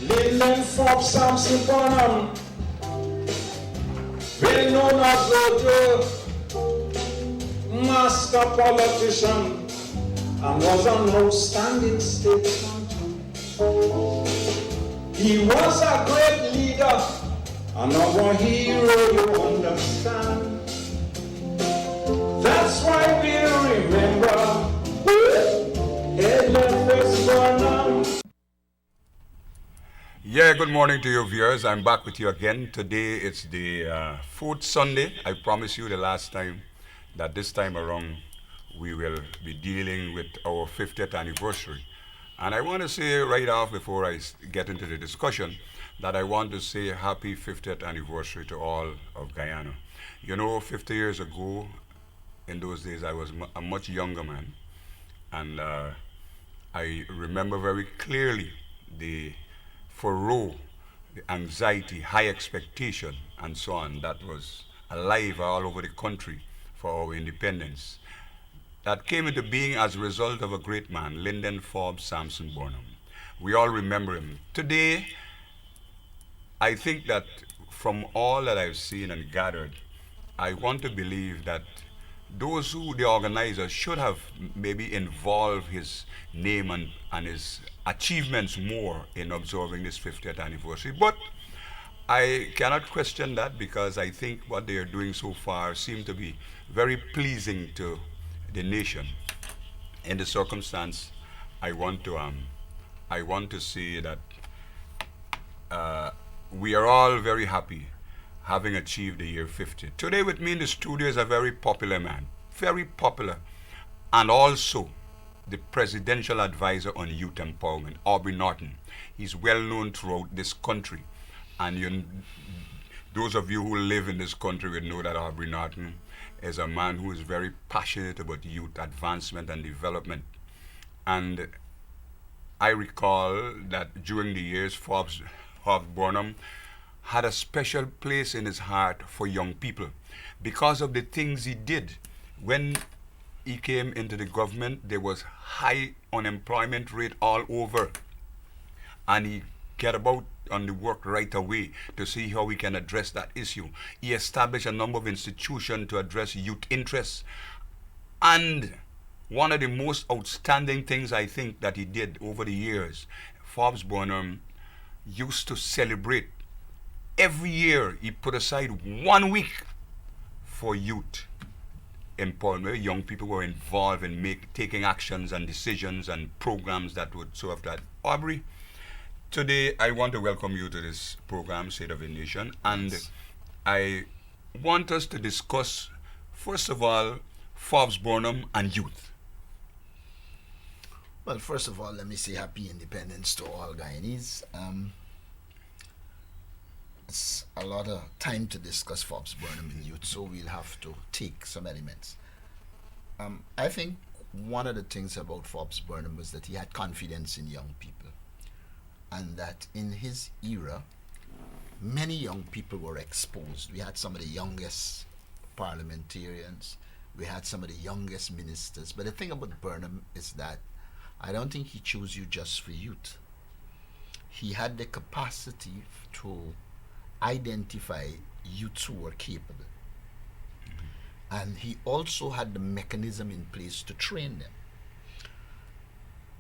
Lyndon Forbes Sampson Burnham, well known as Roger, master politician, and was an outstanding statesman too. He was a great leader, and our hero, you understand. That's why we remember Edmund West Burnham. Yeah, good morning to you viewers. I'm back with you again. Today it's the fourth Sunday. I promise you the last time that this time around we will be dealing with our 50th anniversary. And I want to say right off before I get into the discussion that I want to say happy 50th anniversary to all of Guyana. You know, 50 years ago, in those days, I was a much younger man. And I remember very clearly the furrow, the anxiety, high expectation, and so on that was alive all over the country for our independence. That came into being as a result of a great man, Lyndon Forbes Sampson Burnham. We all remember him. Today, I think that from all that I've seen and gathered, I want to believe that those who, the organizers, should have maybe involved his name and his achievements more in observing this 50th anniversary. But I cannot question that because I think what they are doing so far seems to be very pleasing to the nation. In the circumstance, I want to say that we are all very happy having achieved the year 50. Today with me in the studio is a very popular man, very popular, and also the presidential advisor on youth empowerment, Aubrey Norton. He's well known throughout this country, and those of you who live in this country will know that Aubrey Norton is a man who is very passionate about youth advancement and development. And I recall that during the years, Forbes Burnham had a special place in his heart for young people because of the things he did. When he came into the government, there was high unemployment rate all over, and he get about on the work right away to see how we can address that issue. He established a number of institutions to address youth interests, and one of the most outstanding things I think that he did over the years, Forbes Burnham used to celebrate. Every year he put aside 1 week for youth empowerment. Young people were involved in taking actions and decisions and programs that would serve that. Aubrey, today I want to welcome you to this program, State of the Nation, and Yes. I want us to discuss, first of all, Forbes Burnham and youth. Well, first of all, let me say happy independence to all Guyanese. It's a lot of time to discuss Forbes Burnham and youth, so we'll have to take some elements. I think one of the things about Forbes Burnham was that he had confidence in young people, and that in his era, many young people were exposed. We had some of the youngest parliamentarians, we had some of the youngest ministers, but the thing about Burnham is that I don't think he chose you just for youth. He had the capacity to identify youths who were capable. And he also had the mechanism in place to train them.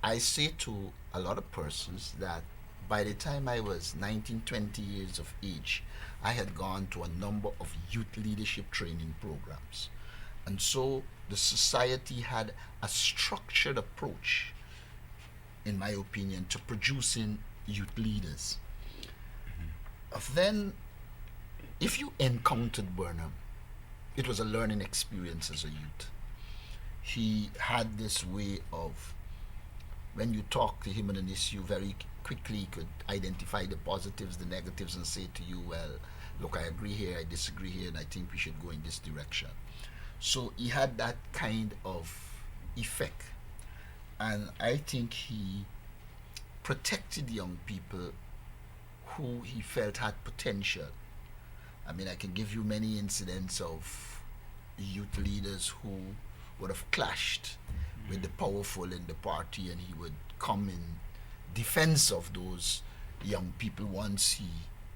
I say to a lot of persons that by the time I was 19, 20 years of age, I had gone to a number of youth leadership training programs. And so the society had a structured approach, in my opinion, to producing youth leaders. Then, if you encountered Burnham, it was a learning experience as a youth. He had this way of, when you talk to him on an issue, very quickly he could identify the positives, the negatives, and say to you, well, look, I agree here, I disagree here, and I think we should go in this direction. So he had that kind of effect. And I think he protected young people who he felt had potential. I mean, I can give you many incidents of youth leaders who would have clashed with the powerful in the party, and he would come in defense of those young people once he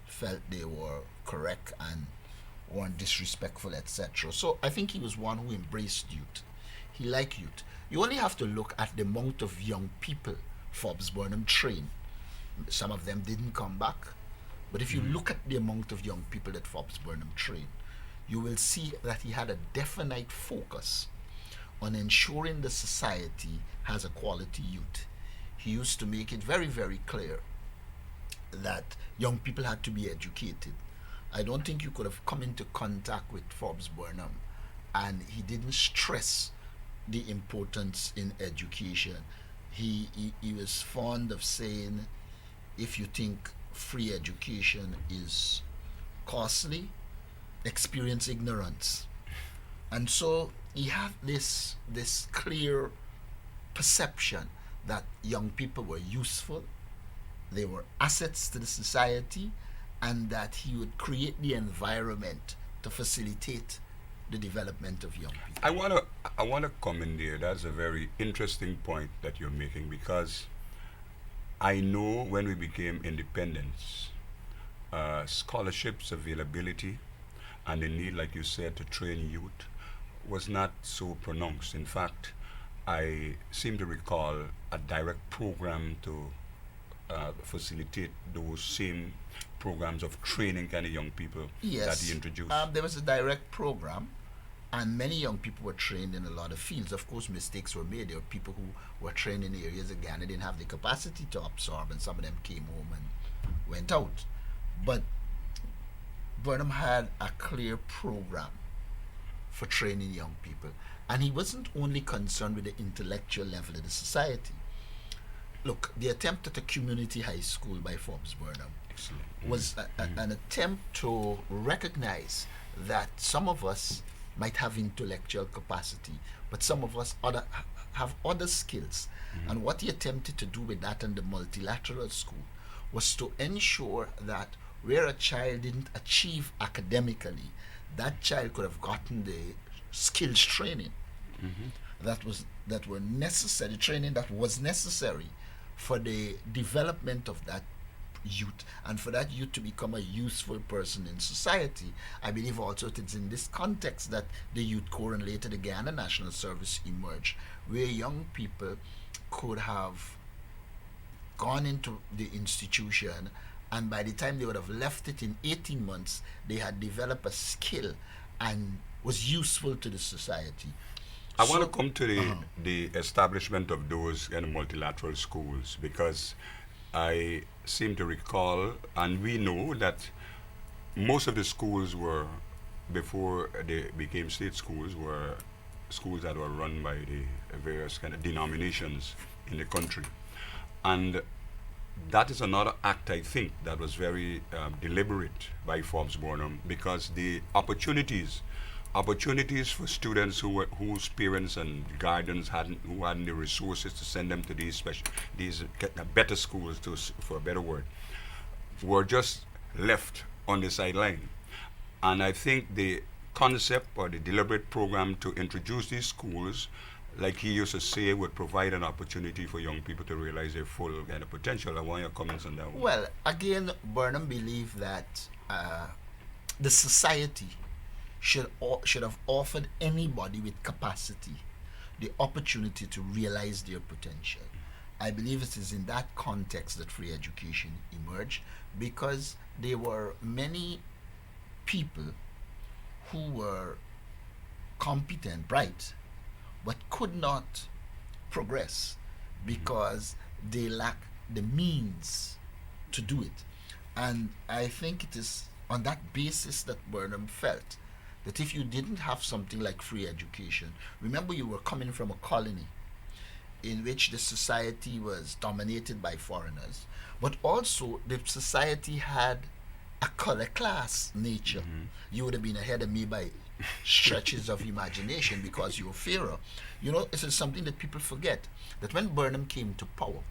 felt they were correct and weren't disrespectful, etc. So I think he was one who embraced youth. He liked youth. You only have to look at the amount of young people Forbes Burnham trained. Some of them didn't come back. But if you look at the amount of young people that Forbes Burnham trained, you will see that he had a definite focus on ensuring the society has a quality youth. He used to make it very, very clear that young people had to be educated. I don't think you could have come into contact with Forbes Burnham and he didn't stress the importance in education. He was fond of saying, if you think free education is costly, experience ignorance. And so he had this clear perception that young people were useful, they were assets to the society, and that he would create the environment to facilitate the development of young people. I wanna come in there. That's a very interesting point that you're making, because I know when we became independent, scholarships availability and the need, like you said, to train youth was not so pronounced. In fact, I seem to recall a direct program to facilitate those same programs of training kind of young people that he introduced. There was a direct program, and many young people were trained in a lot of fields. Of course, mistakes were made. There were people who were trained in areas that Ghana didn't have the capacity to absorb, and some of them came home and went out. But Burnham had a clear program for training young people, and he wasn't only concerned with the intellectual level of the society. Look, the attempt at a community high school by Forbes Burnham was an attempt to recognize that some of us might have intellectual capacity, but some of us have other skills. And what he attempted to do with that and the multilateral school was to ensure that where a child didn't achieve academically, that child could have gotten the skills training that were necessary, training that was necessary for the development of that youth, and for that youth to become a useful person in society. I believe also it is in this context that the Youth Corps and later the Ghana National Service emerged, where young people could have gone into the institution, and by the time they would have left it in 18 months, they had developed a skill and was useful to the society. I want to come to the establishment of those kind of multilateral schools, because I seem to recall, and we know that most of the schools were, before they became state schools, were schools that were run by the various kind of denominations in the country. And that is another act, I think, that was very deliberate by Forbes Burnham, because the opportunities for students whose parents and guardians hadn't the resources to send them to these better schools, for a better word, were just left on the sideline. And I think the concept or the deliberate program to introduce these schools, like he used to say, would provide an opportunity for young people to realize their full kind of potential. I want your comments on that one. Well, again, Burnham believed that the society should have offered anybody with capacity the opportunity to realize their potential. I believe it is in that context that free education emerged, because there were many people who were competent, bright, but could not progress because they lacked the means to do it. And I think it is on that basis that Burnham felt that if you didn't have something like free education, remember you were coming from a colony in which the society was dominated by foreigners, but also the society had a color class nature. You would have been ahead of me by stretches of imagination because you're Pharaoh. You know, this is something that people forget, that when Burnham came to power,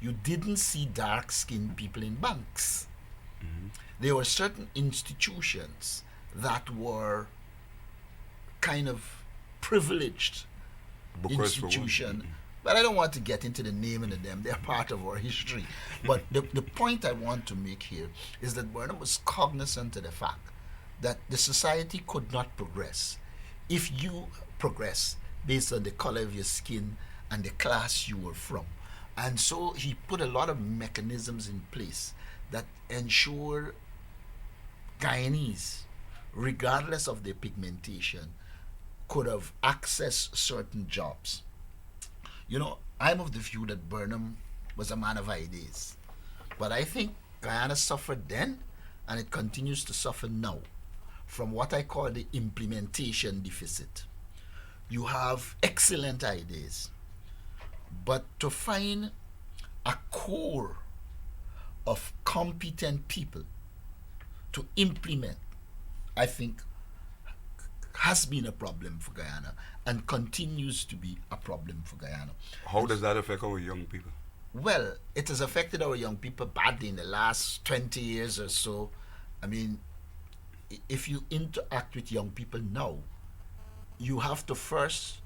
you didn't see dark-skinned people in banks. There were certain institutions that were kind of privileged institution But I don't want to get into the naming of them. They're part of our history. But the point I want to make here is that Burnham was cognizant of the fact that the society could not progress if you progress based on the color of your skin and the class you were from. And so he put a lot of mechanisms in place that ensure Guyanese, regardless of their pigmentation, could have accessed certain jobs. You know, I'm of the view that Burnham was a man of ideas. But I think Guyana suffered then, and it continues to suffer now, from what I call the implementation deficit. You have excellent ideas, but to find a core of competent people to implement, I think, has been a problem for Guyana and continues to be a problem for Guyana. How does that affect our young people? Well, it has affected our young people badly in the last 20 years or so. I mean, if you interact with young people now, you have to first,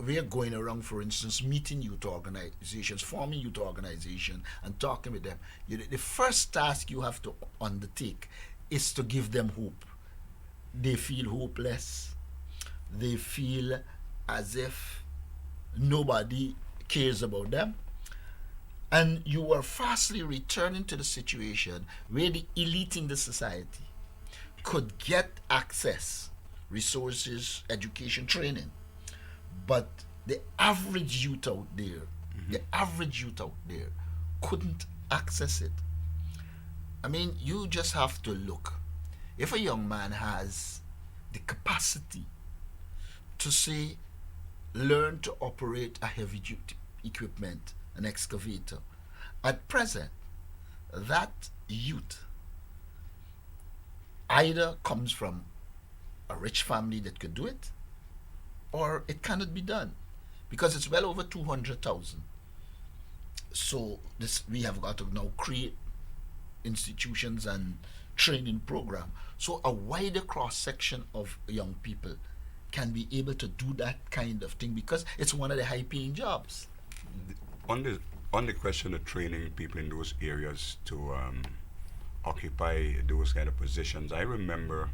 we're going around, for instance, meeting youth organizations, forming youth organizations, and talking with them. The first task you have to undertake is to give them hope. They feel hopeless. They feel as if nobody cares about them. And you are fastly returning to the situation where the elite in the society could get access, resources, education, training. But the average youth out there, couldn't access it. I mean, you just have to look. If a young man has the capacity to say, learn to operate a heavy duty equipment, an excavator, at present, that youth either comes from a rich family that could do it, or it cannot be done, because it's well over 200,000. So we have got to now create institutions and training program, so a wider cross section of young people can be able to do that kind of thing, because it's one of the high paying jobs. On the question of training people in those areas to occupy those kind of positions, I remember,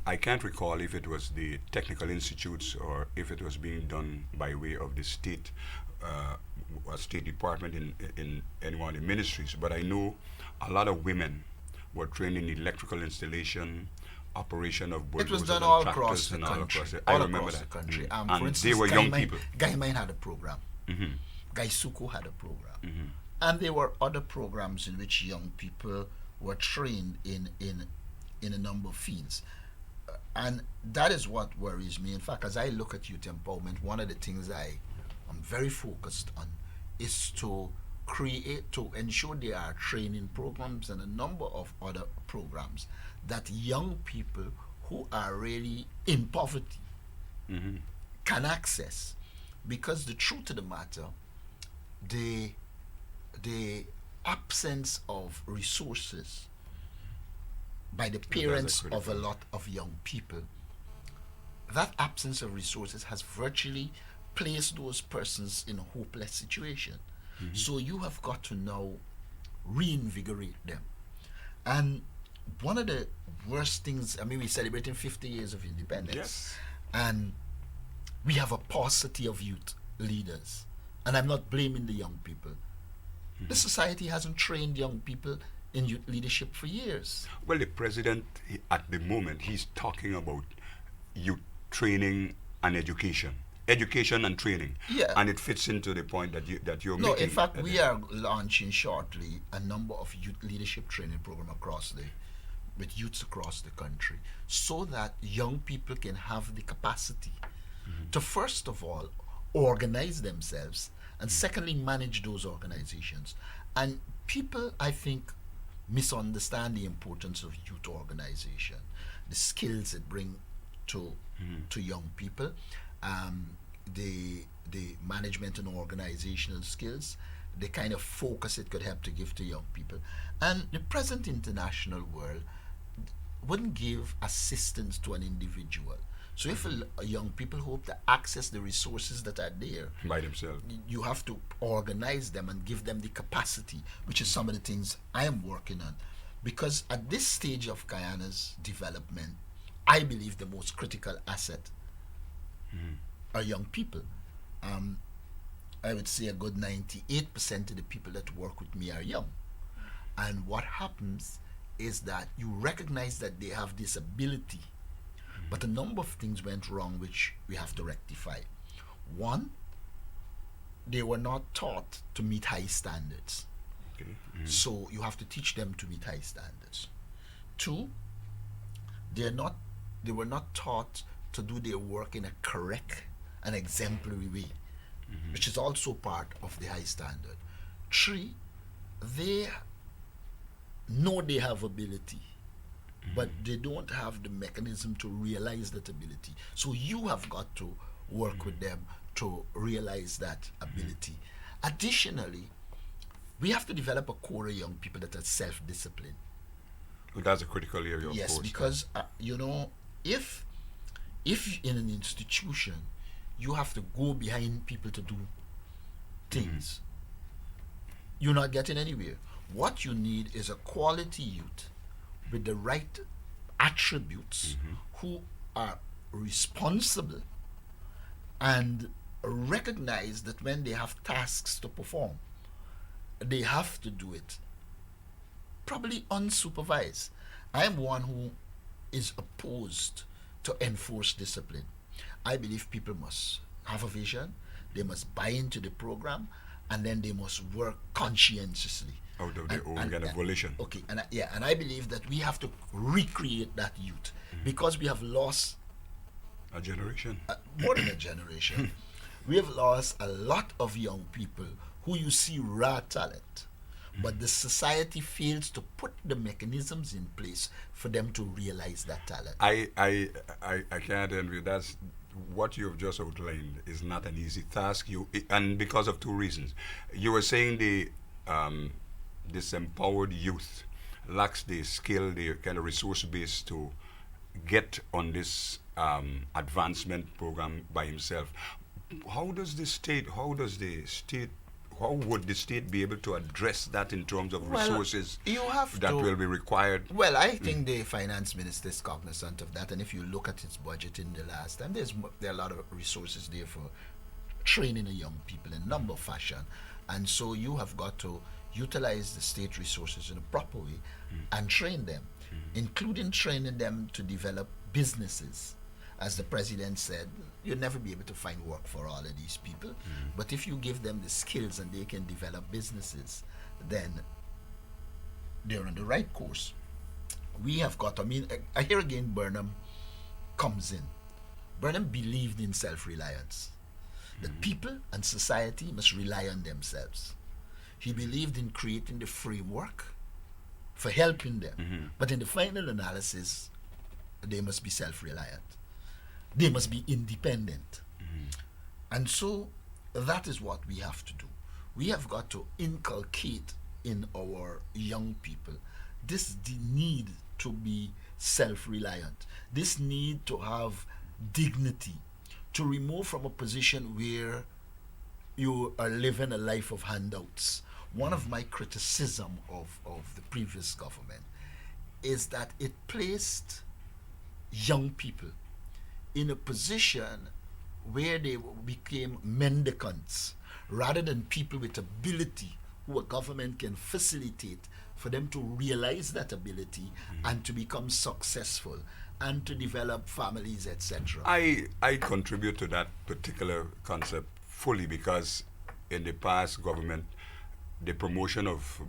I can't recall if it was the technical institutes or if it was being done by way of the state, a state department in any one of the ministries, but I know a lot of women were trained in electrical installation, operation of bulldozers. It was done and all tractors across the and all country. across All I remember across that. the country. And For instance, they were young people. Guy Mine had a program. Mm-hmm. Guy Suko had a program. Mm-hmm. And there were other programs in which young people were trained in a number of fields. And that is what worries me. In fact, as I look at youth empowerment, one of the things I am very focused on is to ensure there are training programs and a number of other programs that young people who are really in poverty Mm-hmm. can access. Because the truth of the matter, the absence of resources by the parents of a lot of young people, that absence of resources has virtually placed those persons in a hopeless situation. Mm-hmm. So you have got to now reinvigorate them. And one of the worst things, I mean, we're celebrating 50 years of independence. Yes. And we have a paucity of youth leaders. And I'm not blaming the young people. Mm-hmm. The society hasn't trained young people in youth leadership for years. Well, the president, at the moment, he's talking about youth training and education. Education and training. Yeah. And it fits into the point that you're making. No, in fact, we are launching shortly a number of youth leadership training programs with youths across the country, so that young people can have the capacity to, first of all, organize themselves, and secondly, manage those organizations. And people, I think, misunderstand the importance of youth organization, the skills it brings to young people, the management and organizational skills, the kind of focus it could help to give to young people. And the present international world wouldn't give assistance to an individual. So if a young people hope to access the resources that are there, By themselves. you have to organize them and give them the capacity, which is some of the things I am working on. Because at this stage of Guyana's development, I believe the most critical asset are young people. I would say a good 98% of the people that work with me are young. And what happens is that you recognize that they have this ability, but a number of things went wrong which we have to rectify. One, they were not taught to meet high standards. Okay. So you have to teach them to meet high standards. Two, they were not taught to do their work in a correct and exemplary way, which is also part of the high standard. Three, they know they have ability, but they don't have the mechanism to realize that ability. So you have got to work with them to realize that ability. Additionally, we have to develop a core of young people that are self-disciplined. Well, that's a critical area, of Yes, course. because if in an institution you have to go behind people to do things, you're not getting anywhere. What you need is a quality youth with the right attributes who are responsible and recognize that when they have tasks to perform, they have to do it probably unsupervised. I am one who is opposed to enforced discipline. I believe people must have a vision, they must buy into the program, and then they must work conscientiously. Out of their own kind of volition. Okay, and I believe that we have to recreate that youth because we have lost A generation. more than a generation. We have lost a lot of young people who you see raw talent, but the society fails to put the mechanisms in place for them to realize that talent. I can't envy. That's what you've just outlined is not an easy task. And because of two reasons. You were saying this empowered youth lacks the skill, the kind of resource base to get on this advancement program by himself. How would the state be able to address that in terms of resources you have that to, will be required? Well, I think the finance minister is cognizant of that, and if you look at his budget in the last time, there are a lot of resources there for training the young people in a number of fashion, and so you have got to utilize the state resources in a proper way and train them, including training them to develop businesses. As the president said, you'll never be able to find work for all of these people. But if you give them the skills and they can develop businesses, then they're on the right course. We have got, here again, Burnham comes in. Burnham believed in self-reliance. That people and society must rely on themselves. He believed in creating the framework for helping them. But in the final analysis, they must be self-reliant. They must be independent. And so that is what we have to do. We have got to inculcate in our young people this need to be self-reliant, this need to have dignity, to remove from a position where you are living a life of handouts. One of my criticism of the previous government is that it placed young people in a position where they became mendicants rather than people with ability who a government can facilitate for them to realize that ability and to become successful and to develop families, etc. I contribute to that particular concept fully because in the past government, the promotion of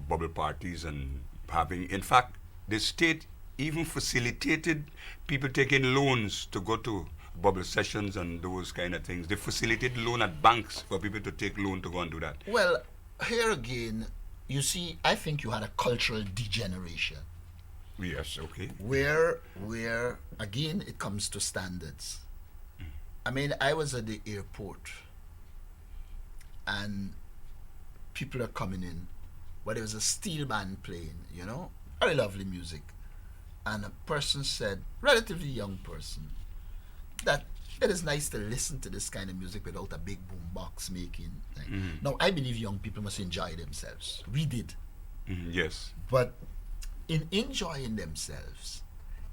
bubble parties and having, in fact, the state even facilitated people taking loans to go to bubble sessions and those kind of things. They facilitated loan at banks for people to take loan to go and do that. Well, here again, you see, I think you had a cultural degeneration. Yes, okay. Where again, it comes to standards. I was at the airport and people are coming in, but there was a steel band playing, very lovely music. And a person said, relatively young person, that it is nice to listen to this kind of music without a big boom box making. Now, I believe young people must enjoy themselves. We did. Yes. But in enjoying themselves,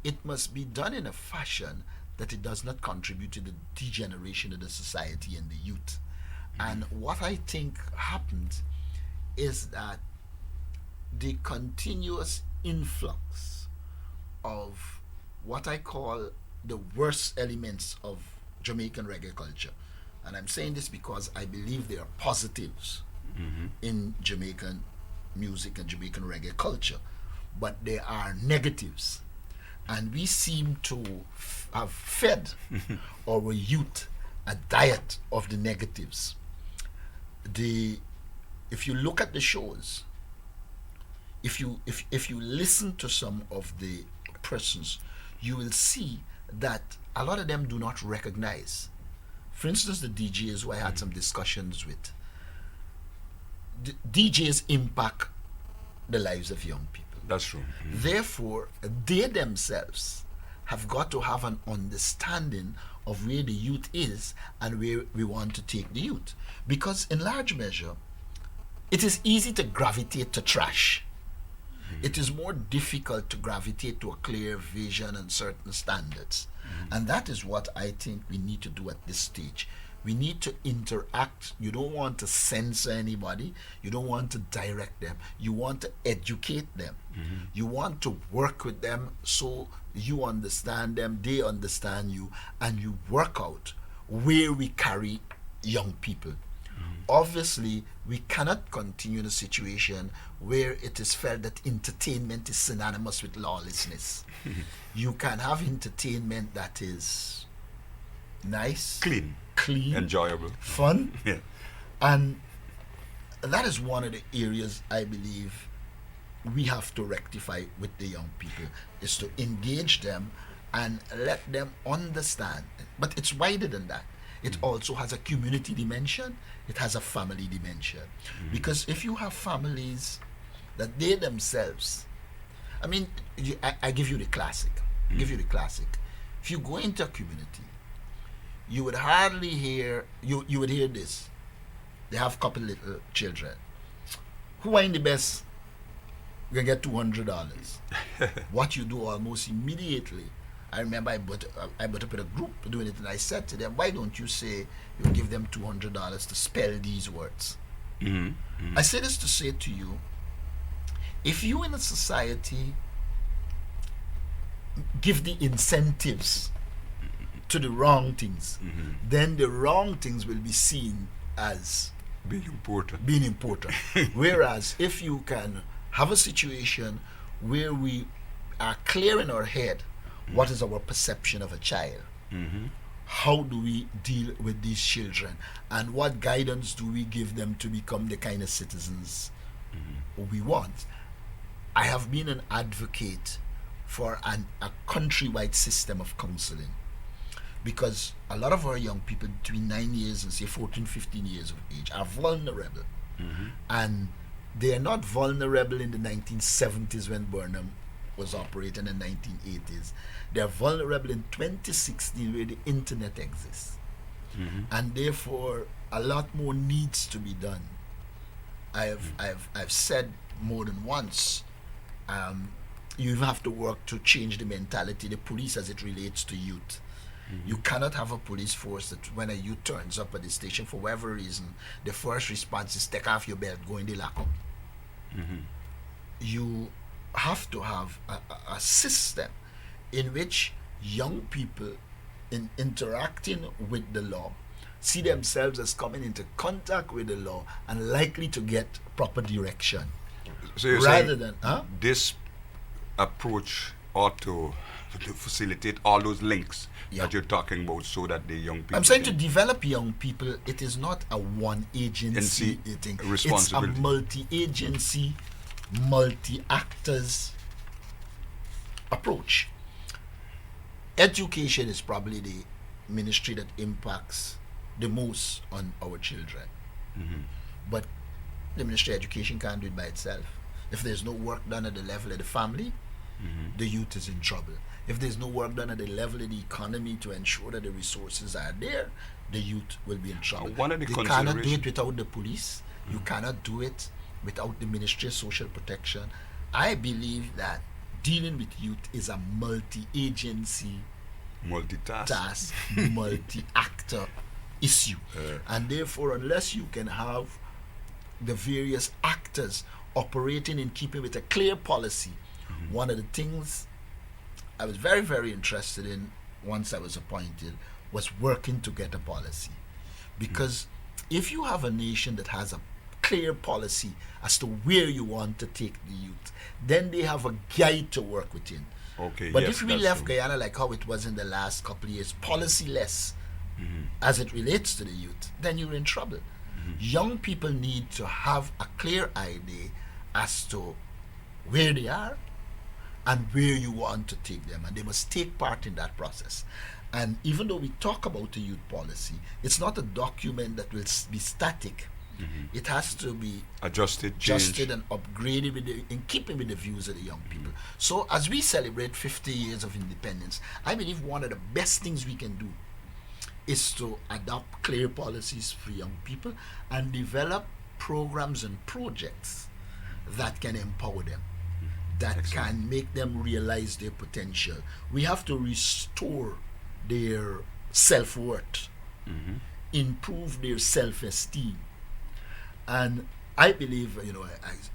it must be done in a fashion that it does not contribute to the degeneration of the society and the youth. And what I think happened is that the continuous influx of what I call the worst elements of Jamaican reggae culture, and I'm saying this because I believe there are positives in Jamaican music and Jamaican reggae culture, but there are negatives, and we seem to have fed our youth a diet of the negatives. If you look at the shows, if you listen to some of the persons, you will see that a lot of them do not recognize. For instance, the DJs who I had some discussions with, the DJs impact the lives of young people. That's true. Therefore, they themselves have got to have an understanding of where the youth is and where we want to take the youth. Because in large measure, it is easy to gravitate to trash. It is more difficult to gravitate to a clear vision and certain standards. And that is what I think we need to do at this stage. We need to interact. You don't want to censor anybody. You don't want to direct them. You want to educate them. You want to work with them so you understand them, they understand you, and you work out where we carry young people. Obviously, we cannot continue in a situation where it is felt that entertainment is synonymous with lawlessness. You can have entertainment that is nice, Clean, enjoyable, fun, yeah. and that is one of the areas I believe we have to rectify with the young people, is to engage them and let them understand. But it's wider than that. It also has a community dimension. It has a family dimension. Because if you have families that they themselves, I mean, I give you the classic. If you go into a community, you would hardly hear, you would hear this. They have a couple little children. Who are in the best? We're going to get $200. What you do almost immediately, I remember I brought up with a group doing it, and I said to them, why don't you say you give them $200 to spell these words? I say this to say to you, if you in a society give the incentives to the wrong things, then the wrong things will be seen as Being important. Whereas if you can have a situation where we are clear in our head what is our perception of a child, how do we deal with these children, and what guidance do we give them to become the kind of citizens we want. I have been an advocate for a countrywide system of counseling, because a lot of our young people between 9 years and say 14, 15 years of age are vulnerable. And they are not vulnerable in the 1970s when Burnham was operating in the 1980s. They are vulnerable in 2016 where the internet exists. And therefore a lot more needs to be done. I've said more than once, you even have to work to change the mentality, the police as it relates to youth. You cannot have a police force that when a youth turns up at the station for whatever reason, the first response is take off your belt, go in the lockup. You have to have a system in which young people in interacting with the law see themselves as coming into contact with the law and likely to get proper direction. So you're rather saying than this approach ought to facilitate all those links that you're talking about, so that the young people. I'm saying to develop young people, it is not a one agency thing. It's a multi-agency, multi-actors approach. Education is probably the ministry that impacts the most on our children. But the Ministry of Education can't do it by itself. If there's no work done at the level of the family, the youth is in trouble. If there's no work done at the level of the economy to ensure that the resources are there, the youth will be in trouble. One of the You cannot do consideration- it without the police. You cannot do it without the Ministry of Social Protection. I believe that dealing with youth is a multi-agency Multitask. task, multi-actor issue. And therefore, unless you can have the various actors operating in keeping with a clear policy, one of the things I was very, very interested in once I was appointed was working to get a policy. Because if you have a nation that has a clear policy as to where you want to take the youth, then they have a guide to work within. Okay, But yes, if we that's left true. Guyana like how it was in the last couple of years, policy-less, as it relates to the youth, then you're in trouble. Young people need to have a clear idea as to where they are and where you want to take them, and they must take part in that process. And even though we talk about a youth policy, it's not a document that will be static. It has to be Adjusted, adjusted changed. and upgraded in keeping with the views of the young people. So as we celebrate 50 years of independence, I believe one of the best things we can do is to adopt clear policies for young people and develop programs and projects that can empower them, that Excellent. can make them realize their potential. We have to restore their self-worth, improve their self-esteem. And I believe,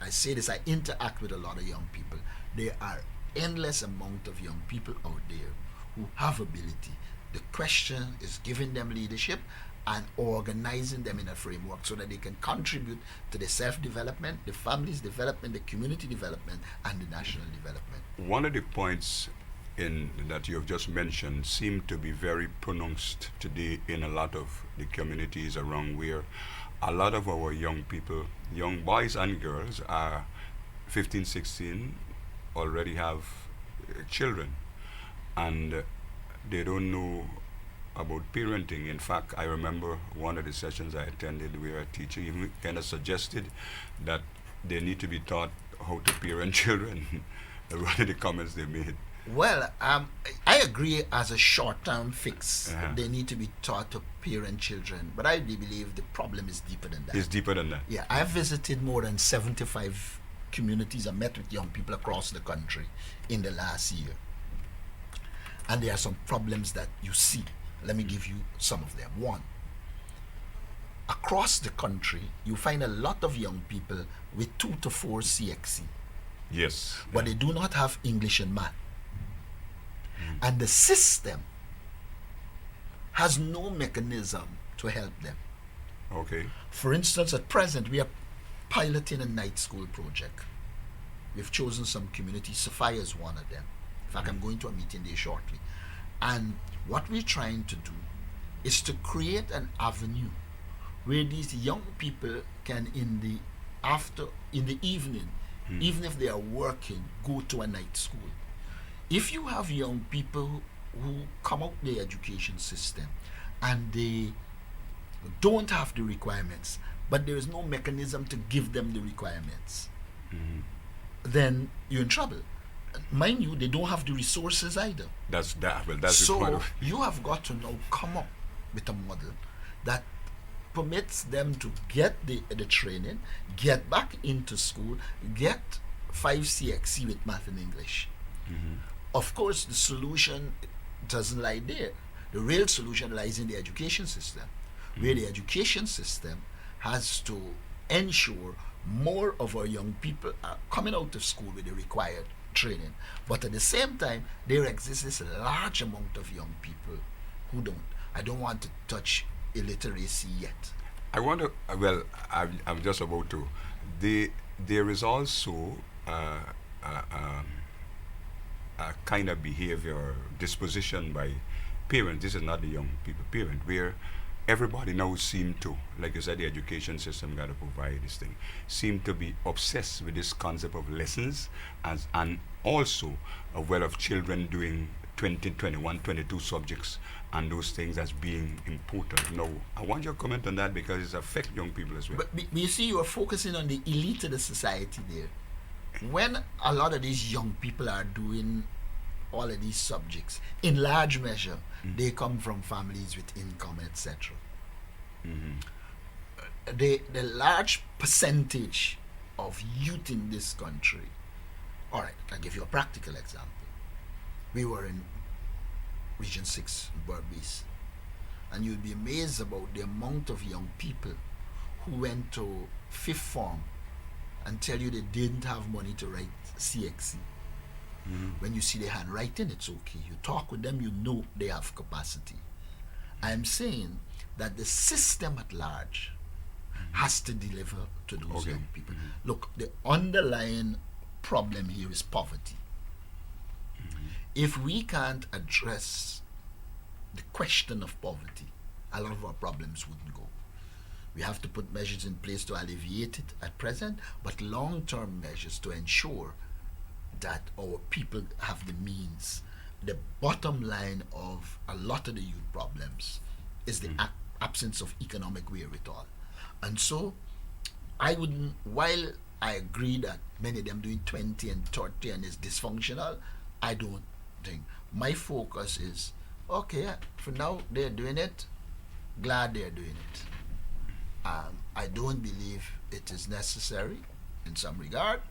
I say this, I interact with a lot of young people. There are endless amount of young people out there who have ability. The question is giving them leadership and organizing them in a framework so that they can contribute to the self-development, the family's development, the community development, and the national development. One of the points that you have just mentioned seem to be very pronounced today in a lot of the communities around, where a lot of our young people, young boys and girls, are 15, 16, already have children, and they don't know about parenting. In fact, I remember one of the sessions I attended where a teacher even kind of suggested that they need to be taught how to parent children. One of the comments they made. Well, I agree as a short-term fix. Uh-huh. They need to be taught to parent children. But I do believe the problem is deeper than that. It's deeper than that. Yeah, I've visited more than 75 communities and met with young people across the country in the last year. And there are some problems that you see. Let me give you some of them. One, across the country, you find a lot of young people with 2 to 4 CXC, Yes. but they do not have English and math. And the system has no mechanism to help them. Okay. For instance, at present, we are piloting a night school project. We've chosen some communities. Sophia is one of them. In fact, I'm going to a meeting there shortly. And what we're trying to do is to create an avenue where these young people can, in the evening, even if they are working, go to a night school. If you have young people who come out the education system and they don't have the requirements, but there is no mechanism to give them the requirements, then you're in trouble. Mind you, they don't have the resources either. That's that. Well, that's the So point of you have got to now come up with a model that permits them to get the training, get back into school, get 5 CXC with math and English. Of course, the solution doesn't lie there. The real solution lies in the education system, where the education system has to ensure more of our young people are coming out of school with the required training. But at the same time, there exists this large amount of young people who don't. I don't want to touch illiteracy yet. I want to. I'm just about to. There is also a kind of behavior or disposition by parents. This is not the young people parent, where everybody now seem to, like you said, the education system got to provide this thing, seem to be obsessed with this concept of lessons and also of children doing 20, 21, 22 subjects and those things as being important. Now, I want your comment on that because it affects young people as well. But you see, you are focusing on the elite of the society there. when a lot of these young people are doing all of these subjects, in large measure, they come from families with income, etc. The large percentage of youth in this country, all right, I'll give you a practical example. We were in Region 6, Burbees, and you'll be amazed about the amount of young people who went to fifth form and tell you they didn't have money to write CXC. When you see their handwriting, it's okay. You talk with them, you know they have capacity. I'm saying that the system at large has to deliver to those young people. Look, the underlying problem here is poverty. If we can't address the question of poverty, a lot of our problems wouldn't go. We have to put measures in place to alleviate it at present, but long-term measures to ensure that our people have the means. The bottom line of a lot of the youth problems is the absence of economic wherewithal. And so, I wouldn't, while I agree that many of them doing 20 and 30 and is dysfunctional, I don't think. My focus is, okay, for now they're doing it, glad they're doing it. I don't believe it is necessary in some regard,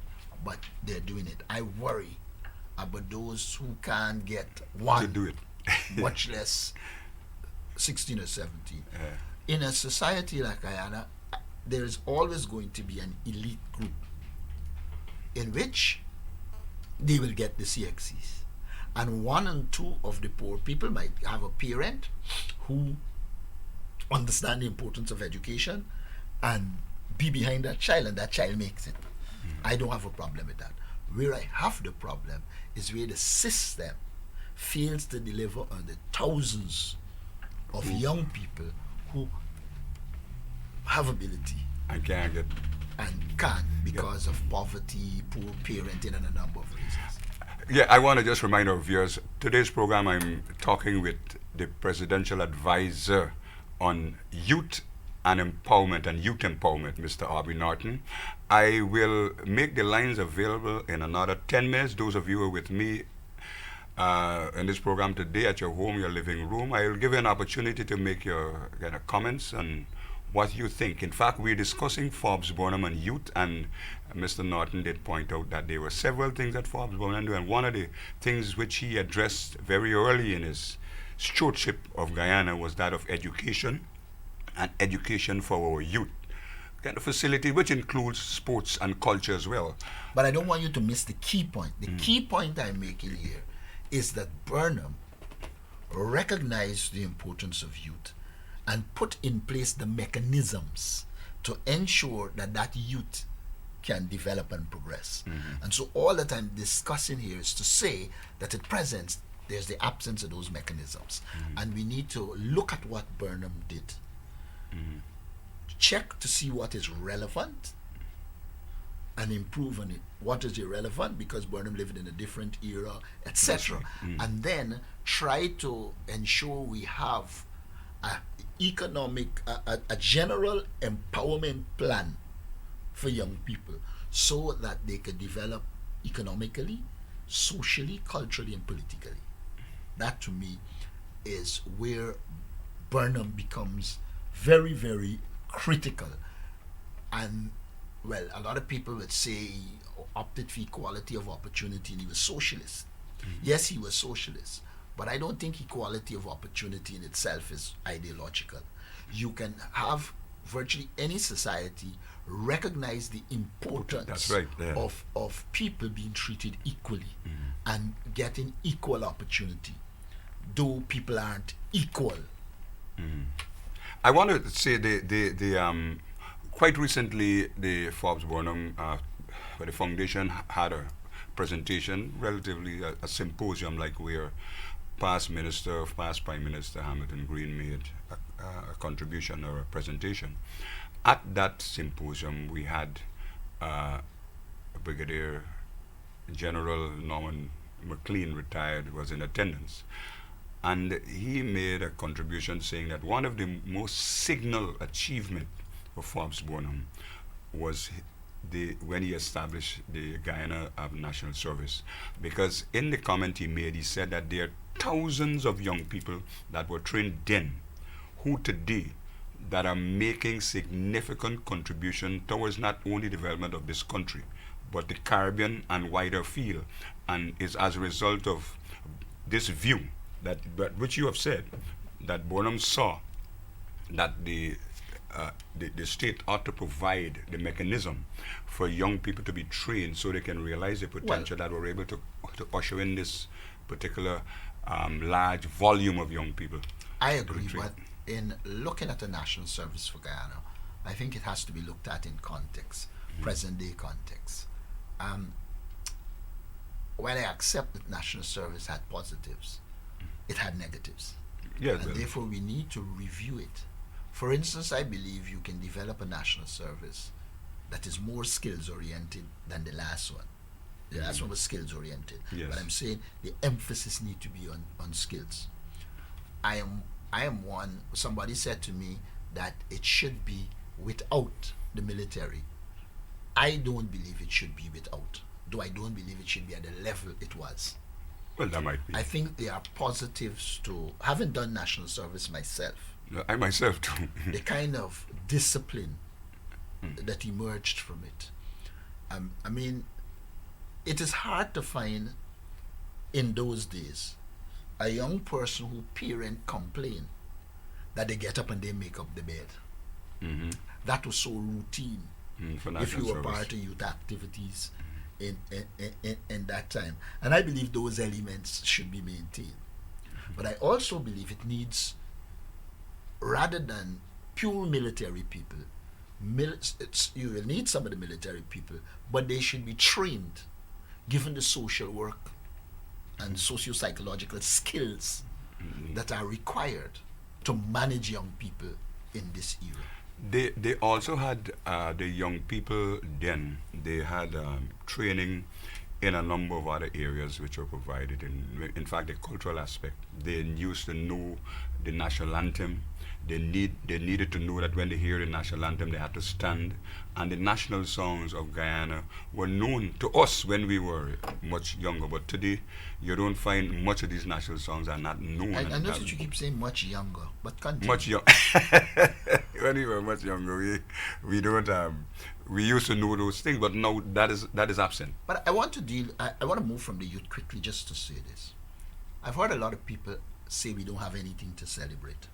but they're doing it. I worry about those who can't get one To do it. much less 16 or 17. In a society like Guyana, there is always going to be an elite group in which they will get the CXCs. And one and two of the poor people might have a parent who understand the importance of education and be behind that child, and that child makes it. I don't have a problem with that. Where I have the problem is where the system fails to deliver on the thousands of young people who have ability I can't get. and can't because of poverty, poor parenting, and a number of reasons. Yeah, I want to just remind our viewers, today's program I'm talking with the Presidential Advisor on Youth and Empowerment and Youth Empowerment, Mr. Aubrey Norton. I will make the lines available in another 10 minutes. Those of you who are with me in this program today at your home, your living room, I will give you an opportunity to make your kind of comments on what you think. In fact, we're discussing Forbes Burnham and youth, and Mr. Norton did point out that there were several things that Forbes Burnham do, and one of the things which he addressed very early in his stewardship of Guyana was that of education, and education for our youth. Kind of facility which includes sports and culture as well. But I don't want you to miss the key point. The key point I'm making here is that Burnham recognized the importance of youth and put in place the mechanisms to ensure that that youth can develop and progress. And so all that I'm discussing here is to say that at present there's the absence of those mechanisms, and we need to look at what Burnham did. Check to see what is relevant and improve on it. What is irrelevant because Burnham lived in a different era, etc. And then try to ensure we have a general empowerment plan for young people so that they can develop economically, socially, culturally, and politically. That to me is where Burnham becomes very, very critical. And well, a lot of people would say he opted for equality of opportunity and he was socialist. Yes, he was socialist, but I don't think equality of opportunity in itself is ideological. You can have virtually any society recognize the importance That's right, yeah. of people being treated equally and getting equal opportunity, though people aren't equal. I want to say the quite recently the Forbes Burnham the foundation had a presentation, relatively a symposium, like where past Prime Minister Hamilton Green made a contribution or a presentation. At that symposium, we had Brigadier General Norman McLean, retired, was in attendance. And he made a contribution saying that one of the most signal achievement of Forbes Burnham was when he established the Guyana National Service, because in the comment he made, he said that there are thousands of young people that were trained then, who today that are making significant contribution towards not only development of this country, but the Caribbean and wider field, and is as a result of this view which you have said, that Burnham saw that the state ought to provide the mechanism for young people to be trained so they can realize the potential, that we're able to usher in this particular large volume of young people. I agree, but in looking at the national service for Guyana, I think it has to be looked at in context, present day context. While I accept that national service had positives, it had negatives. Yes, and therefore we need to review it. For instance, I believe you can develop a national service that is more skills oriented than the last one. The last one was skills oriented. Yes. But I'm saying the emphasis need to be on skills. I am one, somebody said to me that it should be without the military. I don't believe it should be without, though I don't believe it should be at the level it was. Well, that might be. I think there are positives to, having done national service myself, I myself too. the kind of discipline that emerged from it. I mean, it is hard to find in those days a young person who parent complain that they get up and they make up the bed. Mm-hmm. That was so routine. For If national you were service. part of youth activities in that time. And I believe those elements should be maintained. But I also believe it needs, rather than pure military people, you will need some of the military people, but they should be trained, given the social work and socio-psychological skills that are required to manage young people in this era. They also had the young people then. They had training in a number of other areas which were provided. In fact, the cultural aspect. They used to know the national anthem. They needed to know that when they hear the national anthem, they had to stand. And the national songs of Guyana were known to us when we were much younger. But today, you don't find much of these national songs are not known. I notice that you keep saying much younger, but continue. Much young. When we were much younger, we don't we used to know those things, but now that is absent. But I want to move from the youth quickly just to say this. I've heard a lot of people say we don't have anything to celebrate.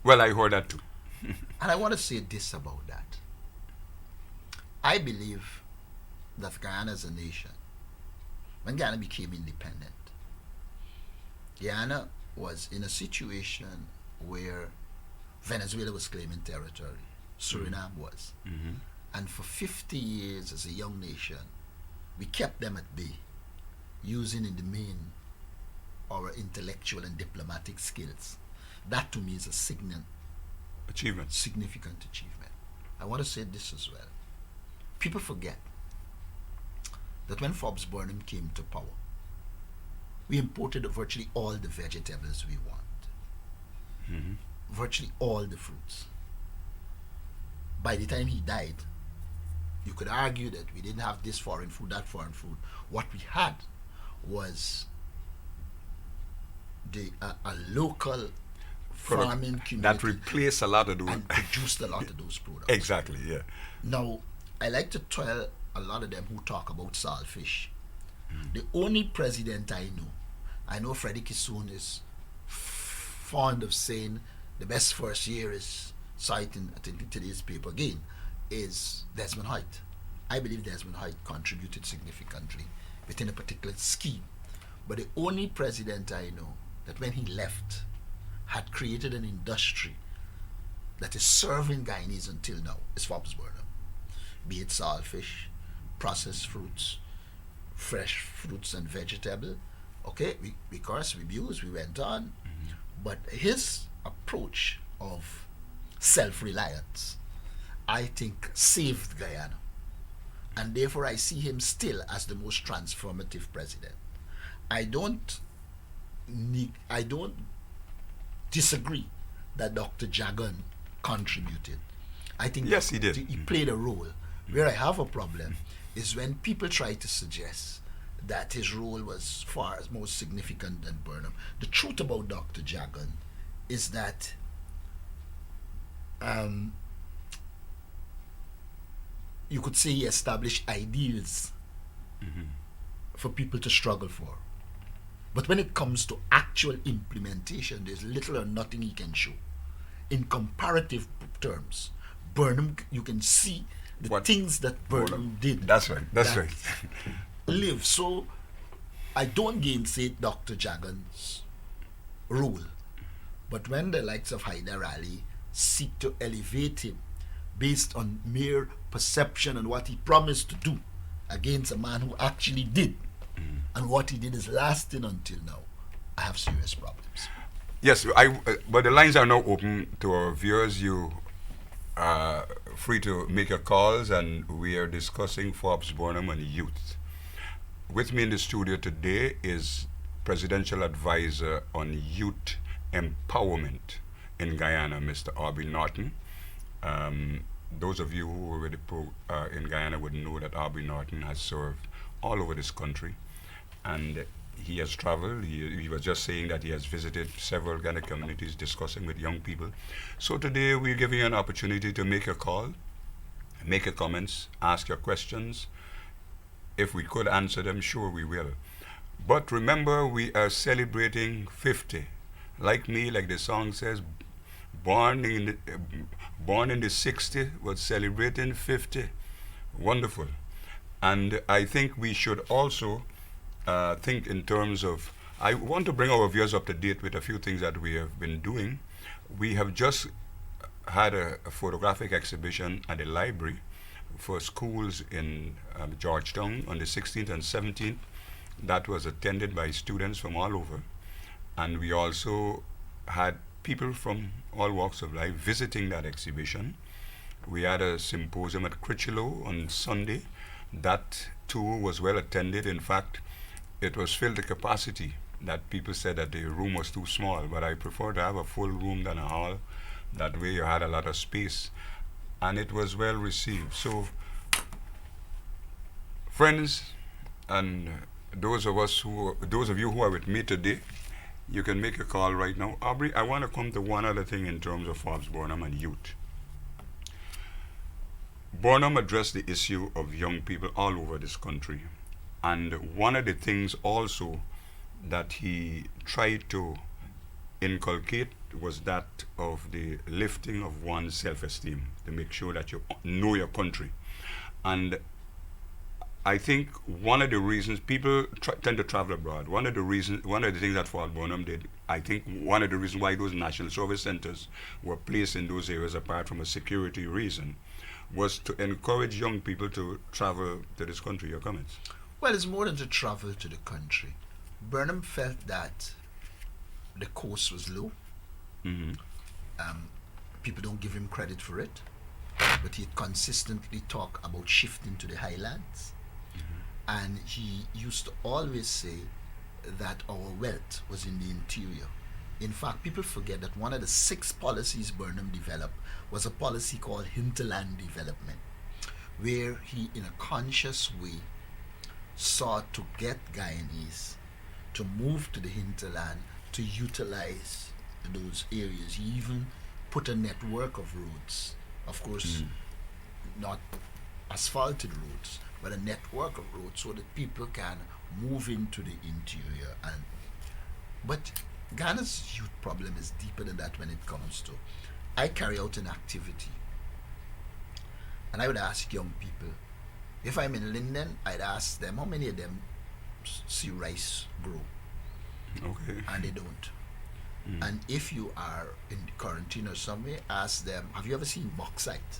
Well, I heard that too. And I want to say this about that. I believe that Guyana as a nation, when Guyana became independent, Guyana was in a situation where Venezuela was claiming territory, Suriname was. Mm-hmm. And for 50 years as a young nation, we kept them at bay, using in the main our intellectual and diplomatic skills. That to me is a significant achievement. I want to say this as well. People forget that when Forbes Burnham came to power, we imported virtually all the vegetables we want. Mm-hmm. Virtually all the fruits. By the time he died, you could argue that we didn't have this foreign food, that foreign food. What we had was a local farming community that replaced a lot of those and produced a lot of those products. Exactly, yeah. Now, I like to tell a lot of them who talk about saltfish. The only president I know Freddie Kissoon is fond of saying the best first year is, citing I think today's paper again, is Desmond Hoyt. I believe Desmond Hoyt contributed significantly within a particular scheme. But the only president I know that when he left had created an industry that is serving Guyanese until now is Forbes Burnham. Be it saltfish, processed fruits, fresh fruits and vegetable. Okay, because we went on. Mm-hmm. But his approach of self-reliance, I think, saved Guyana. And therefore I see him still as the most transformative president. I don't disagree that Dr. Jagan contributed. I think yes, he did. He played a role, Where I have a problem is when people try to suggest that his role was far more significant than Burnham. The truth about Dr. Jagan is that you could say he established ideals for people to struggle for. But when it comes to actual implementation, there's little or nothing he can show. In comparative terms, Burnham, you can see the things that Burnham did. That's right. That's that right. live. So I don't gainsay Dr. Jagan's role. But when the likes of Hyder Ali seek to elevate him based on mere perception and what he promised to do against a man who actually did, and what he did is lasting until now, I have serious problems. Yes, but the lines are now open to our viewers. You are free to make your calls, and we are discussing Forbes Burnham and youth. With me in the studio today is Presidential Advisor on Youth Empowerment in Guyana, Mr. Aubrey Norton. Those of you who were in Guyana would know that Aubrey Norton has served all over this country, and he has traveled. He was just saying that he has visited several Ghana communities discussing with young people. So today we're giving you an opportunity to make a call, make your comments, ask your questions. If we could answer them, sure we will. But remember, we are celebrating 50. Like me, like the song says, born in the 60s, was celebrating 50. Wonderful. And I think we should also think in terms of, I want to bring our viewers up to date with a few things that we have been doing. We have just had a photographic exhibition at the library for schools in Georgetown on the 16th and 17th. That was attended by students from all over. And we also had people from all walks of life visiting that exhibition. We had a symposium at Critchlow on Sunday. That too was well attended. In fact, it was filled to capacity. That people said that the room was too small, but I prefer to have a full room than a hall. That way you had a lot of space, and it was well received. So, friends, and those of you who are with me today, you can make a call right now. Aubrey, I want to come to one other thing in terms of Forbes Burnham and youth. Burnham addressed the issue of young people all over this country. And one of the things also that he tried to inculcate was that of the lifting of one's self-esteem, to make sure that you know your country. And I think one of the reasons people tend to travel abroad, one of the things that Fort Burnham did, I think one of the reasons why those national service centers were placed in those areas, apart from a security reason, was to encourage young people to travel to this country. Your comments? Well, it's more than to travel to the country. Burnham felt that the cost was low. People don't give him credit for it, but he consistently talked about shifting to the highlands. And he used to always say that our wealth was in the interior. In fact, people forget that one of the 6 policies Burnham developed was a policy called hinterland development, where he, in a conscious way, sought to get Guyanese to move to the hinterland to utilize those areas. He even put a network of roads, of course, not asphalted roads, but a network of roads so that people can move into the interior. But Ghana's youth problem is deeper than that when it comes to, I carry out an activity and I would ask young people, if I'm in Linden, I'd ask them how many of them see rice grow. Okay. And they don't. And if you are in quarantine or somewhere, ask them, have you ever seen bauxite?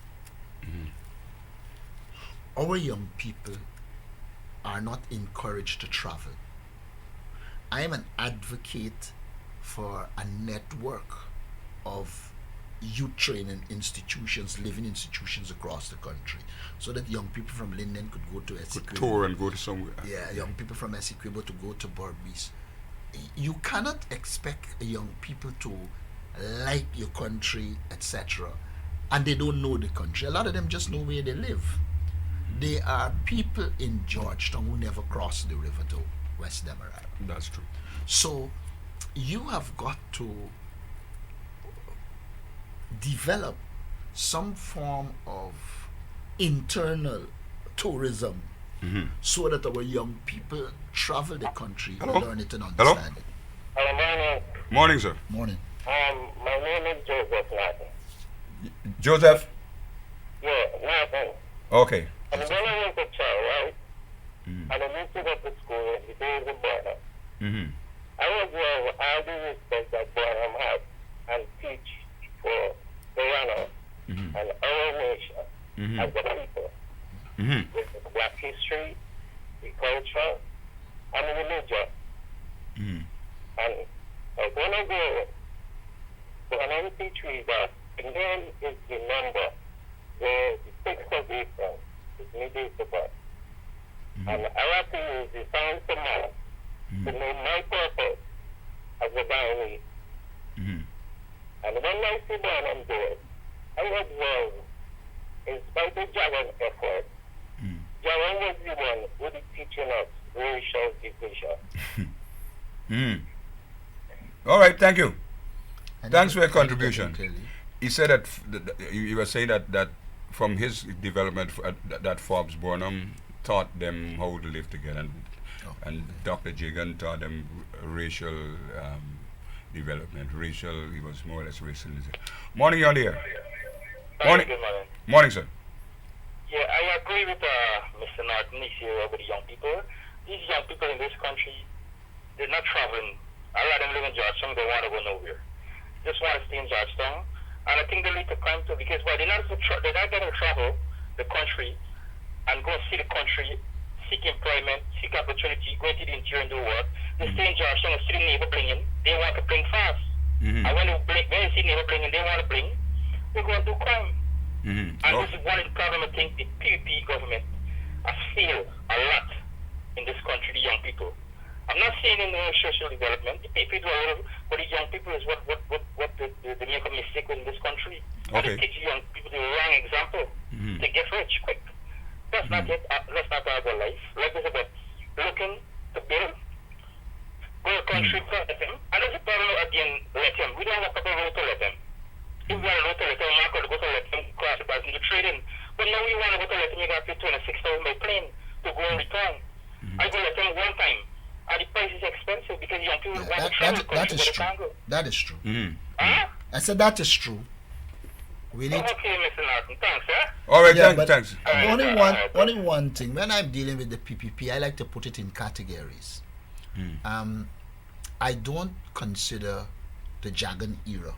Our young people are not encouraged to travel. I am an advocate for a network of youth training institutions, living institutions across the country, so that young people from Linden could go to Essequibo. Could tour and go to somewhere. Yeah, young people from Essequibo to go to Berbice. You cannot expect young people to like your country, etc., and they don't know the country. A lot of them just know where they live. There are people in Georgetown who never crossed the river to West Demerara. That's true. So you have got to develop some form of internal tourism so that our young people travel the country, Hello? learn it and Hello? understand it. Morning. Morning, sir. Morning. My name is Joseph Norton. Joseph? Yeah, Norton. Okay. And when I was a child, right? And I used to go to school in the days of Burnham. Mm-hmm. I was there with all the respect that Burnham had and teach for the runner and our nation as a people. Mm-hmm. With the black history, the culture, and the religion. Mm-hmm. And like when I go, Burnham teach me that the name is the number where the 6th of April is midday to birth. And I have to use the science of man to know my purpose as a diary. And when I see Burnham do it, I observe, in spite of Jagan's effort, Jagan was the one who was teaching us racial division. All right, thank you. And Thanks for your academically, contribution. He said that you were saying that from his development that Forbes Burnham taught them how to live together, and Dr. Jagan taught them racial development. He was more or less racial. Morning, you're on the air. Morning. Good morning. Morning, sir. Yeah, I agree with Mr. Norton here over the young people. These young people in this country, they're not traveling. A lot of them live in Georgetown, they want to go nowhere. Just want to stay in Georgetown. And I think they lead to crime too, because they're not going to travel the country and go see the country, seek employment, seek opportunity, go into the interior and do work. They stay in Georgetown and see the neighbor blinging. They want to bling fast. And when they see neighbor blinging, they want to bling. They go and do crime. And this is one of the problem I think the PPP government has failed a lot in this country, the young people. I'm not saying in the social development, the PPP do a little, but the young people is what they make a mistake in this country. And they teach young people the wrong example to get rich quick. Let's not have a life. Life is about looking to build, go to country for them. And there's a problem again, let him. We don't have a proper road to let him. If we want a road to let him, we're not going to go to let him cross the bars into trading. But now we want to go to let him, you got to pay 26,000 by plane to go and return. I go let him one time. And the price is expensive because young people want to travel the country, but they can't go. That is true. Huh? I said that is true. We need Okay, Mr. Norton. Thanks, sir. All right, Yeah, thanks. but only one thing. When I'm dealing with the PPP, I like to put it in categories. I don't consider the Jagan era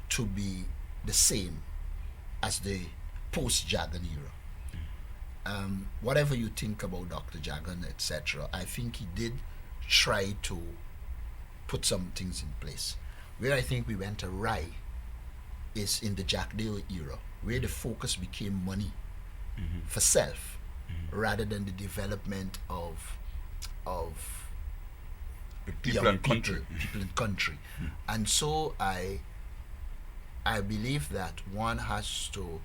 to be the same as the post-Jagan era. Whatever you think about Dr. Jagan, etc., I think he did try to put some things in place. Where I think we went awry is in the Jack Dale era, where the focus became money for self rather than the development of The people young and country. people in country. And so I believe that one has to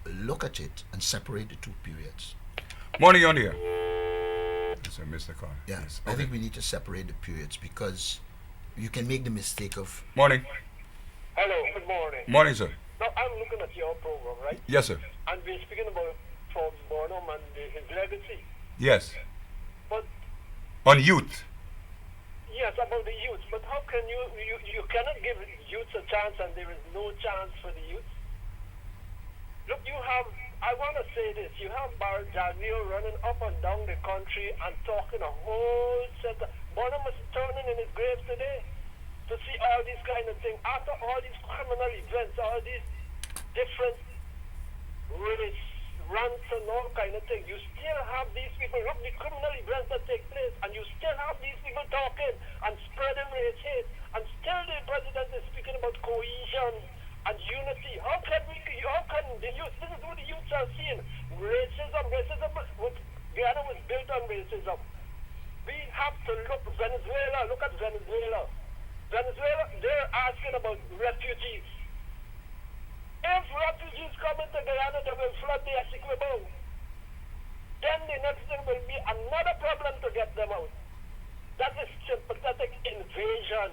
look at it and separate the two periods. Morning, you're on the air. Yes, I missed the call. Yeah, Yes. I think we need to separate the periods because you can make the mistake of Morning. Hello, good morning. Morning, sir. Now, I'm looking at your program, right? Yes, sir. And we're speaking about from Burnham and his legacy. Yes. But, On youth. yes, about the youth. But how can you cannot give youth a chance and there is no chance for the youth? Look, I want to say this, you have Bar Janil running up and down the country and talking a whole set of, Burnham is turning in his grave today to see all these kind of things. After all these criminal events, all these different race rants and all kind of things, you still have these people, look, the criminal events that take place, and you still have these people talking and spreading race hate, and still the president is speaking about cohesion and unity. How can the youth, this is what the youths are seeing, racism, what Guyana was built on racism. We have to look at Venezuela, they're asking about refugees. If refugees come into Guyana, they will flood the Essequibo. Then the next thing will be another problem to get them out. That is sympathetic invasion.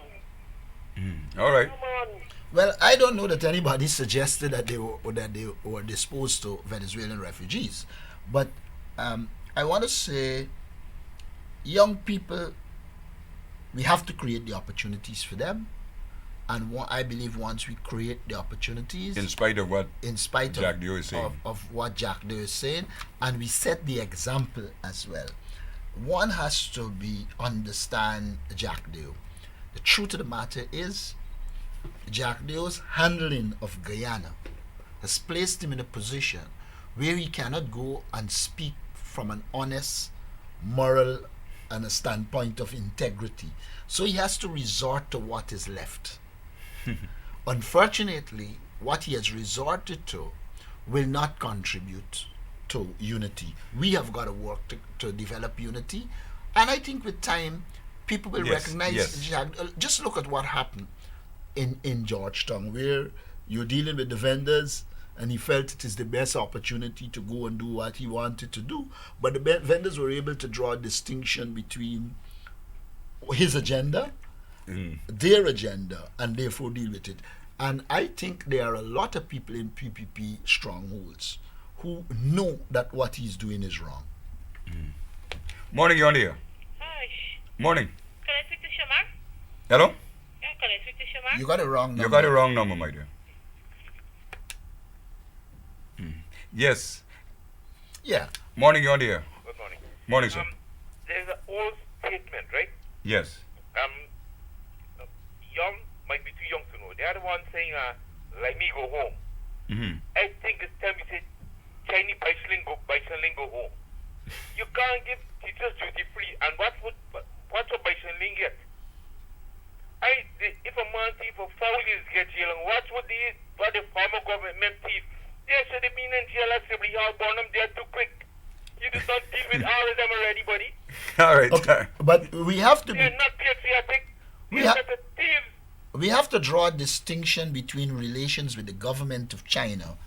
All right. Come on. Well, I don't know that anybody suggested that they were disposed to Venezuelan refugees, but I want to say, young people, we have to create the opportunities for them, and I believe once we create the opportunities, In spite of what in spite Jack Dio is saying. of what Jack Dio is saying, and we set the example as well. One has to understand Jack Dio. The truth of the matter is, Jack Dio's handling of Guyana has placed him in a position where he cannot go and speak from an honest, moral, and a standpoint of integrity. So he has to resort to what is left. Unfortunately, what he has resorted to will not contribute to unity. We have got to work to develop unity, and I think with time, people will recognize. Yes. Just look at what happened in Georgetown, where you're dealing with the vendors, and he felt it is the best opportunity to go and do what he wanted to do. But the vendors were able to draw a distinction between his agenda, their agenda, and therefore deal with it. And I think there are a lot of people in PPP strongholds who know that what he's doing is wrong. Morning, you're on here. Hi. Morning. Can I speak to Shamar? Hello? Yeah, can I speak to Shamar? You got it wrong number. You got the wrong number, my dear. Yes. Yeah. Morning, you're on here. Good morning. Morning, sir. There's an old statement, right? Yes. Young might be too young to know. They're the one saying, let me go home. Mm-hmm. I think it's time we say, Chinese bicycling go home. You can't give teachers duty free, and what's a bicycling get? If a man thief for 4 years get jail, and what the former government thief? They should have been in jail as simply how Burnham there too quick. You did not deal with all of them already, buddy. All right. Okay. But we have to They're be. not patriotic. We They're ha- the thieves. We have to draw a distinction between relations with the government of China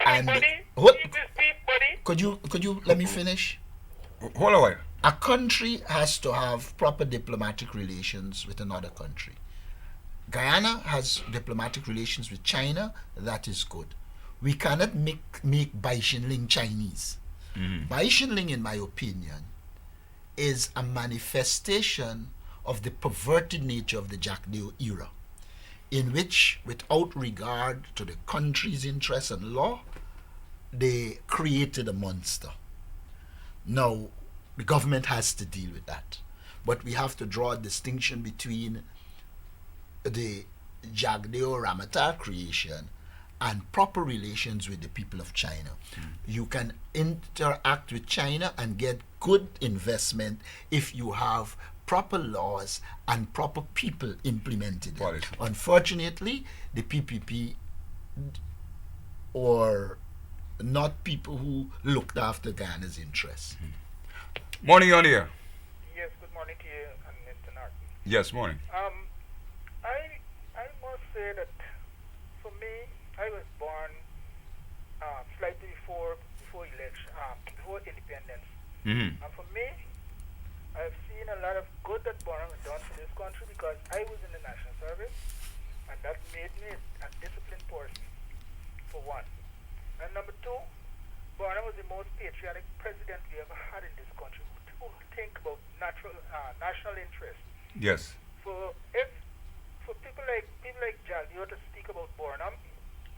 and Buddy, what? thief is thief, buddy. Could you let me finish? Hold on. A country has to have proper diplomatic relations with another country. Guyana has diplomatic relations with China. That is good. We cannot make Bai Xinling Chinese. Bai Xinling, in my opinion, is a manifestation of the perverted nature of the Jack Dio era, in which, without regard to the country's interests and law, they created a monster. Now, the government has to deal with that. But we have to draw a distinction between the Jagdeo Ramata creation and proper relations with the people of China. You can interact with China and get good investment if you have proper laws and proper people implemented. Policy. Unfortunately, the PPP or not people who looked after Ghana's interests. Morning, you're on here. Yes, good morning to you and Mr. Norton. Yes, morning. I must say that for me, I was born slightly before election, before independence. Mm-hmm. And for me, I've seen a lot of good that Burnham has done for this country because I was in the national service, and that made me a disciplined person, for one. And number two, Burnham was the most patriotic president we ever had in this country. Who think about national interest. Yes. For people like Jalio to speak about Burnham,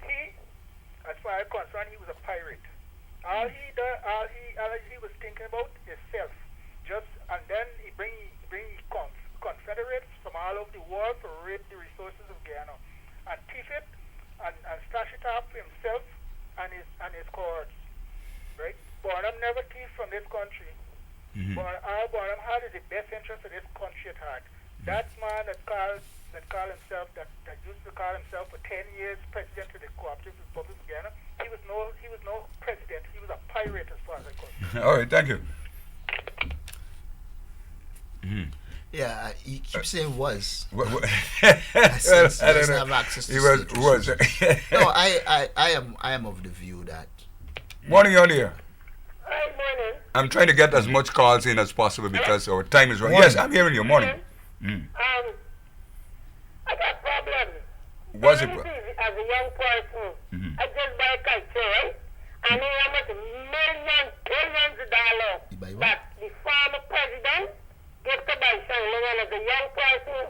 he, as far as I'm concerned, he was a pirate. All he was thinking about is self. And then he bring confederates from all over the world to rape the resources of Guyana and thief it and stash it up for himself and his cohorts. Right? Burnham never thieved from this country. Mm-hmm. All Burnham had is the best interest of this country at heart. That man that used to call himself for 10 years president of the Cooperative Republic of Guyana, he was no president. He was a pirate as far as I could. All right, thank you. Mm-hmm. Yeah, he keeps saying was. Well, Since he I don't doesn't know. have access to He was. state resources. No, I am of the view that Morning, on here. Hi, morning. I'm trying to get as much calls in as possible because our time is running. Morning. Yes, I'm hearing you. Morning. I got problem. What's it? As a young person, I just buy a kite, right? And how much billions of dollars You buy what? that the former president gave to buy something. And as a young person,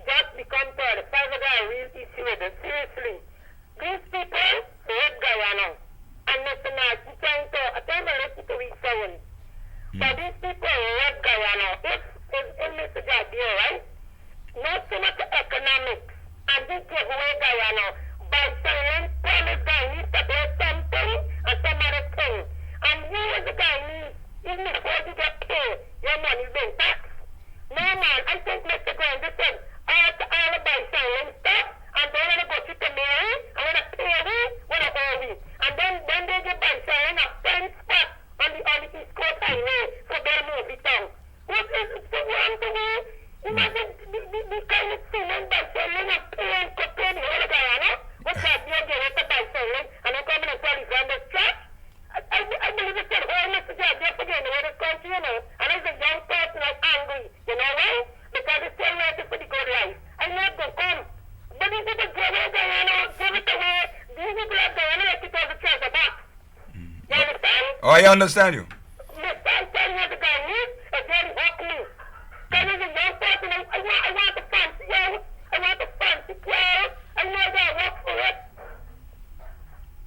just become 35, I got a real issue with it. Seriously. These people, hate Guyana. And Mr. Martin trying to, I tell you, listen to what he's saying. But these people love Guyana. If Mr. Jadier, right? Not so much economics. And they give away Guyana by signing promise guy needs to do something and some other thing. And you as a guy needs, even before you get paid, your money's being taxed. No man, I think Mr. Grant just said, all about signing stuff, and they want to go to the Mary, and want to pay me, want to owe me. And then they get by signing a 10 spot on the East Coast Highway for their movie town. What is it so wrong to me? Imagine the kind of cement by selling and paying the whole Guyana. What's that? You're getting it by selling and I'm coming and telling you this trash? I believe it's a whole message out there for getting away this country, you know. And as a young person, I'm angry. You know why? Because it's still waiting for the good life. I know it will come. But these people give away Guyana, give it away. These people have Guyana like it was a treasure box. You understand? Oh, I understand you. Mr. I'm telling you what the guy needs is very hopeful. Because as a young person, I want the fancy house. I want the fancy clothes. I know I gotta work for it.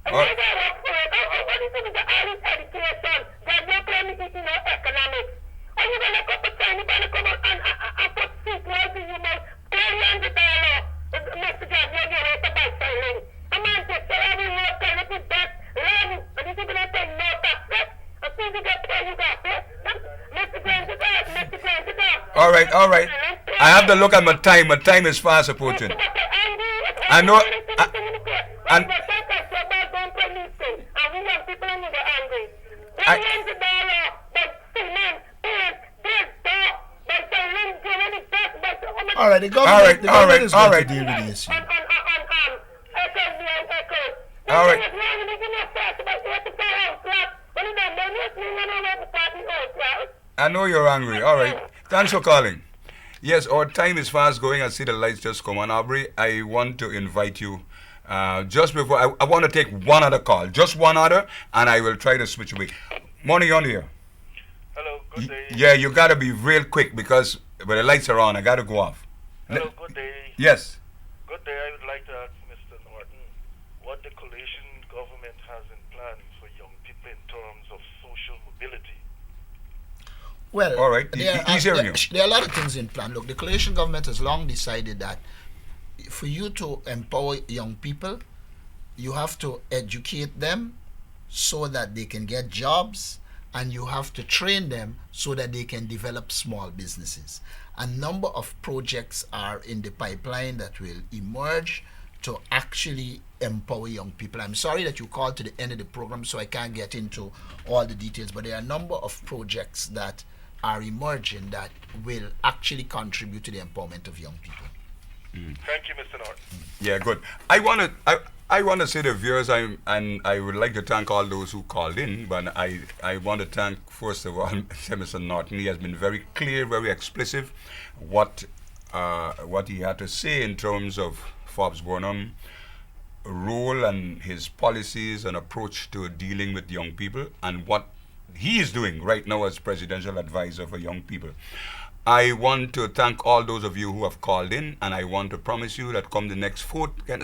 I know I gotta work for it. What do you think is the early education? God don't play me eating no economics. Are you gonna come to China and come out and put soup words in your mouth? $1,000,000. Mr. God, you're getting it by selling. A man says, so every year, can it be best? Learn. And these people don't pay no taxes. As soon as you get paid, you got it. Mr. Grant, you got it. Mr. Grant, you got it. All right, all right. I have to look at my time. My time is fast approaching. I know. And all right, the government, all right, is all going right. to deal with the issue. All right. I know you're angry. All right. Thanks for calling. Yes, our time is fast going. I see the lights just come on. Aubrey, I want to invite you. Just before, I want to take one other call. Just one other, and I will try to switch away. Morning on here. Hello, good day. Yeah, you got to be real quick because when the lights are on, I got to go off. Hello, good day. Yes. Good day. I would like to ask Mr. Norton what the coalition government has in plan for young people in terms of social mobility. Well, All right. There are a lot of things in plan. Look, the coalition government has long decided that for you to empower young people, you have to educate them so that they can get jobs, and you have to train them so that they can develop small businesses. A number of projects are in the pipeline that will emerge to actually empower young people. I'm sorry that you called to the end of the program, so I can't get into all the details, but there are a number of projects that are emerging that will actually contribute to the empowerment of young people. Thank you, Mr. Norton. Yeah, good. I want to say to viewers, and I would like to thank all those who called in, but I want to thank, first of all, Mr. Norton. He has been very clear, very explicit what he had to say in terms of Forbes Burnham role and his policies and approach to dealing with young people and what he is doing right now as presidential advisor for young people. I want to thank all those of you who have called in, and I want to promise you that come the next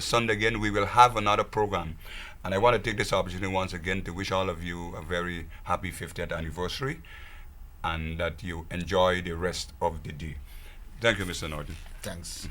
Sunday again, we will have another program. And I want to take this opportunity once again to wish all of you a very happy 50th anniversary and that you enjoy the rest of the day. Thank you, Mr. Norton. Thanks.